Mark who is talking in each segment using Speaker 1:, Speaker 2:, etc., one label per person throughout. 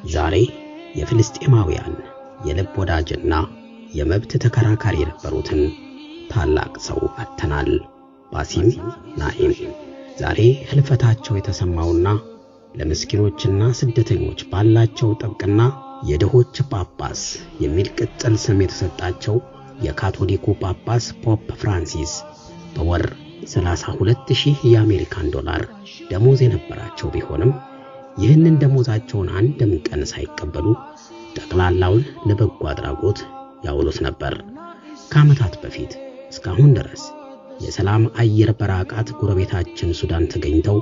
Speaker 1: ዛሬ የፍልስጤማውያን የልብ ወዳጅና የመብት ተከራካሪ የነበሩትን ታላቅ ሰው አጥተናል። ባሲም ናኢም ዛሬ ህልፈታቸው የተሰማውና ለምስኪኖችና ስደተኞች ባላቸው ጥብቅና የድሆች ጳጳስ የሚል ቅጽል ስም የተሰጣቸው የካቶሊኩ ጳጳስ ፖፕ ፍራንሲስ በወር 32,000 የአሜሪካን ዶላር ደሞዝ የነበራቸው ቢሆንም ይህንን ደሞዛቸውን አንድም ቀን ሳይቀበሉ ጠቅላላውን ለበጎ አድራጎት ያውሉት ነበር። ከዓመታት በፊት እስካሁን ድረስ የሰላም አየር በራቃት ጎረቤታችን ሱዳን ተገኝተው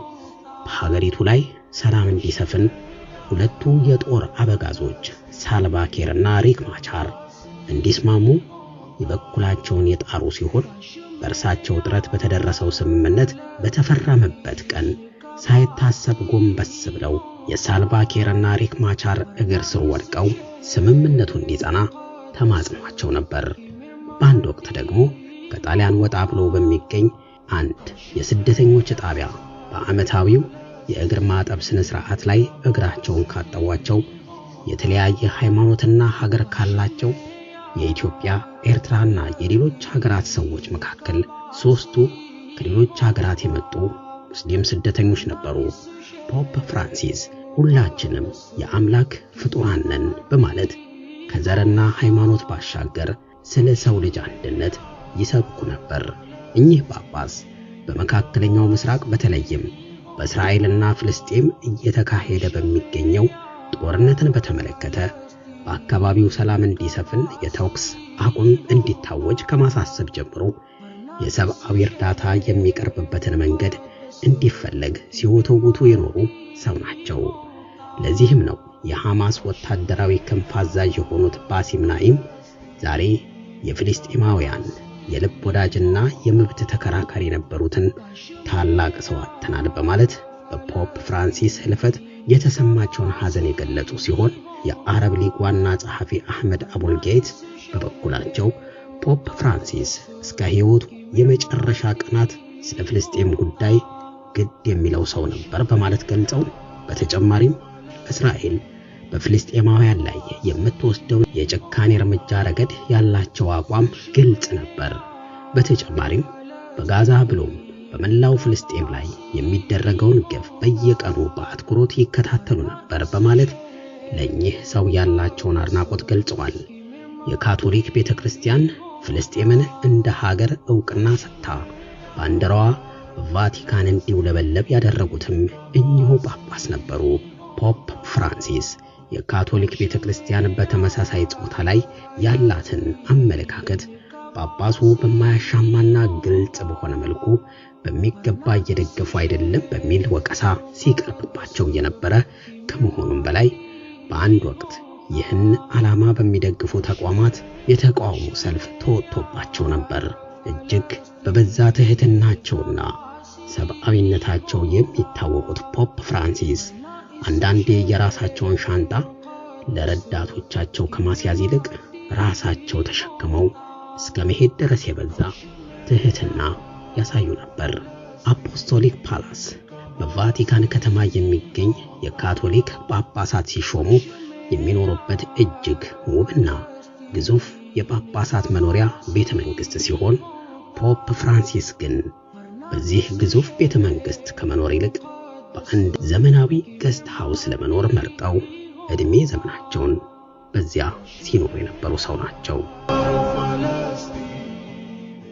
Speaker 1: በሀገሪቱ ላይ ሰላም እንዲሰፍን ሁለቱ የጦር አበጋዞች ሳልቫ ኪርና ሪክ ማቻር እንዲስማሙ የበኩላቸውን የጣሩ ሲሆን በእርሳቸው ጥረት በተደረሰው ስምምነት በተፈረመበት ቀን ሳይታሰብ ጎንበስ ብለው የሳልቫ ኪርና ሪክ ማቻር እግር ስር ወድቀው ስምምነቱ እንዲጸና ተማጽኗቸው ነበር። በአንድ ወቅት ደግሞ ከጣሊያን ወጣ ብሎ በሚገኝ አንድ የስደተኞች ጣቢያ በዓመታዊው የእግር ማጠብ ስነ ስርዓት ላይ እግራቸውን ካጠቧቸው የተለያየ ሃይማኖትና ሀገር ካላቸው የኢትዮጵያ፣ ኤርትራና የሌሎች ሀገራት ሰዎች መካከል ሶስቱ ከሌሎች ሀገራት የመጡ ሙስሊም ስደተኞች ነበሩ። ፖፕ ፍራንሲስ ሁላችንም የአምላክ ፍጡራን ነን በማለት ከዘርና ሃይማኖት ባሻገር ስለ ሰው ልጅ አንድነት ይሰብኩ ነበር። እኚህ ጳጳስ በመካከለኛው ምስራቅ በተለይም በእስራኤልና ፍልስጤም እየተካሄደ በሚገኘው ጦርነትን በተመለከተ በአካባቢው ሰላም እንዲሰፍን የተኩስ አቁም እንዲታወጅ ከማሳሰብ ጀምሮ የሰብአዊ እርዳታ የሚቀርብበትን መንገድ እንዲፈለግ ሲወተውቱ የኖሩ ሰው ናቸው። ለዚህም ነው የሐማስ ወታደራዊ ክንፍ አዛዥ የሆኑት ባሲም ናኢም ዛሬ የፍልስጤማውያን የልብ ወዳጅና የመብት ተከራካሪ የነበሩትን ታላቅ ሰው አጥተናል በማለት በፖፕ ፍራንሲስ ህልፈት የተሰማቸውን ሐዘን የገለጹ ሲሆን የአረብ ሊግ ዋና ጸሐፊ አህመድ አቡልጌት በበኩላቸው ፖፕ ፍራንሲስ እስከ ሕይወቱ የመጨረሻ ቀናት ስለ ፍልስጤም ጉዳይ ግድ የሚለው ሰው ነበር በማለት ገልጸው በተጨማሪም እስራኤል በፍልስጤማውያን ላይ የምትወስደው የጭካኔ እርምጃ ረገድ ያላቸው አቋም ግልጽ ነበር። በተጨማሪም በጋዛ ብሎም በመላው ፍልስጤም ላይ የሚደረገውን ግፍ በየቀኑ በአትኩሮት ይከታተሉ ነበር በማለት ለእኚህ ሰው ያላቸውን አድናቆት ገልጸዋል። የካቶሊክ ቤተክርስቲያን ፍልስጤምን እንደ ሀገር ዕውቅና ሰጥታ ባንዲራዋ ቫቲካን እንዲውለበለብ ያደረጉትም እኚሁ ጳጳስ ነበሩ። ፖፕ ፍራንሲስ የካቶሊክ ቤተክርስቲያን በተመሳሳይ ጾታ ላይ ያላትን አመለካከት ጳጳሱ በማያሻማና ግልጽ በሆነ መልኩ በሚገባ እየደገፉ አይደለም በሚል ወቀሳ ሲቀርብባቸው የነበረ ከመሆኑም በላይ በአንድ ወቅት ይህን ዓላማ በሚደግፉ ተቋማት የተቃውሞ ሰልፍ ተወጥቶባቸው ነበር። እጅግ በበዛ ትህትናቸውና ሰብአዊነታቸው የሚታወቁት ፖፕ ፍራንሲስ አንዳንዴ የራሳቸውን ሻንጣ ለረዳቶቻቸው ከማስያዝ ይልቅ ራሳቸው ተሸክመው እስከ መሄድ ድረስ የበዛ ትህትና ያሳዩ ነበር። አፖስቶሊክ ፓላስ በቫቲካን ከተማ የሚገኝ የካቶሊክ ጳጳሳት ሲሾሙ የሚኖሩበት እጅግ ውብና ግዙፍ የጳጳሳት መኖሪያ ቤተ መንግስት ሲሆን ፖፕ ፍራንሲስ ግን በዚህ ግዙፍ ቤተ መንግስት ከመኖር ይልቅ በአንድ ዘመናዊ ገስት ሃውስ ለመኖር መርጠው እድሜ ዘመናቸውን በዚያ ሲኖሩ የነበሩ ሰው ናቸው።